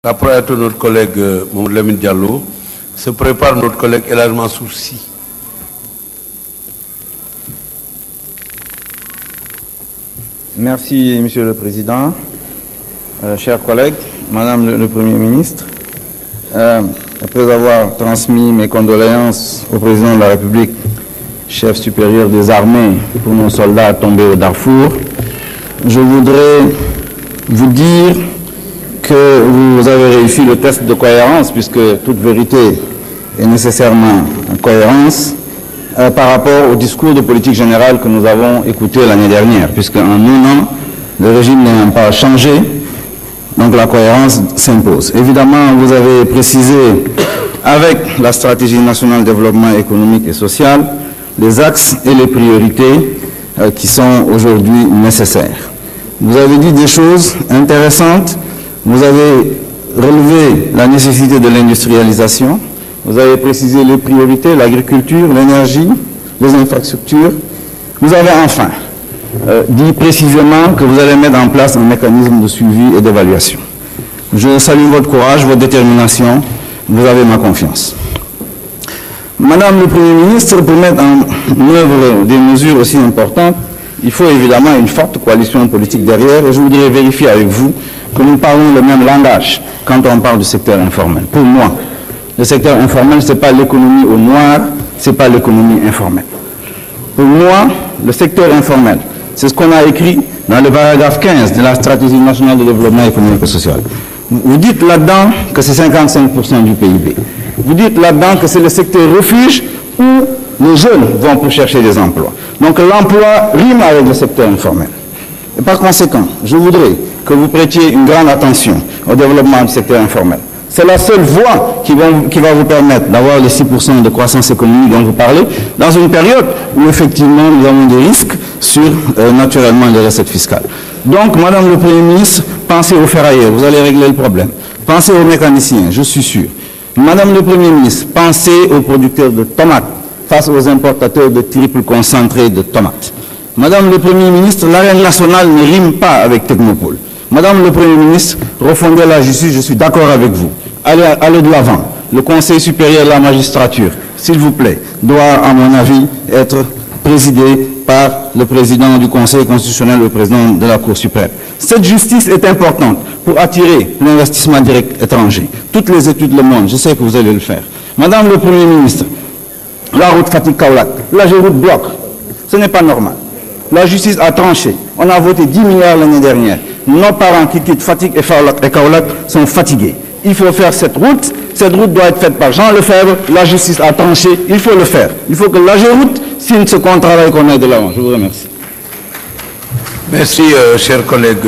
Après notre collègue Mamadou Lamine Diallo, se prépare notre collègue El Hadj Mansour Sy. Merci, Monsieur le Président. Chers collègues, Madame le Premier ministre, après avoir transmis mes condoléances au Président de la République, chef supérieur des armées, pour nos soldats tombés au Darfour, je voudrais vous dire que vous avez réussi le test de cohérence, puisque toute vérité est nécessairement en cohérence, par rapport au discours de politique générale que nous avons écouté l'année dernière, puisque en un an, le régime n'a pas changé, donc la cohérence s'impose. Évidemment, vous avez précisé, avec la stratégie nationale de développement économique et social, les axes et les priorités qui sont aujourd'hui nécessaires. Vous avez dit des choses intéressantes, vous avez relevé la nécessité de l'industrialisation, vous avez précisé les priorités, l'agriculture, l'énergie, les infrastructures. Vous avez enfin dit précisément que vous allez mettre en place un mécanisme de suivi et d'évaluation. Je salue votre courage, votre détermination, vous avez ma confiance. Madame le Premier ministre, pour mettre en œuvre des mesures aussi importantes, il faut évidemment une forte coalition politique derrière, et je voudrais vérifier avec vous que nous parlons le même langage quand on parle du secteur informel. Pour moi, le secteur informel, ce n'est pas l'économie au noir, ce n'est pas l'économie informelle. Pour moi, le secteur informel, c'est ce qu'on a écrit dans le paragraphe 15 de la stratégie nationale de développement économique et social. Vous dites là-dedans que c'est 55% du PIB. Vous dites là-dedans que c'est le secteur refuge où les jeunes vont pour chercher des emplois. Donc l'emploi rime avec le secteur informel. Et par conséquent, je voudrais que vous prêtiez une grande attention au développement du secteur informel. C'est la seule voie qui va vous permettre d'avoir les 6% de croissance économique dont vous parlez, dans une période où effectivement nous avons des risques sur naturellement les recettes fiscales. Donc, Madame le Premier ministre, pensez aux ferrailleurs, vous allez régler le problème. Pensez aux mécaniciens, je suis sûr. Madame le Premier ministre, pensez aux producteurs de tomates face aux importateurs de triple concentré de tomates. Madame le Premier ministre, l'arène nationale ne rime pas avec Technopole. Madame le Premier ministre, refondez la justice, je suis d'accord avec vous. Allez de l'avant. Le Conseil supérieur de la magistrature, s'il vous plaît, doit, à mon avis, être présidé par le président du Conseil constitutionnel, le président de la Cour suprême. Cette justice est importante pour attirer l'investissement direct étranger. Toutes les études le montrent, je sais que vous allez le faire. Madame le Premier ministre, la route Fatick-Kaolack, la route bloque. Ce n'est pas normal. La justice a tranché. On a voté 10 milliards l'année dernière. Nos parents qui quittent Fatick et Kaolack sont fatigués. Il faut faire cette route. Cette route doit être faite par Jean Lefebvre. La justice a tranché. Il faut le faire. Il faut que la route signe ce contrat et qu'on aille de l'avant. Je vous remercie. Merci, chers collègues.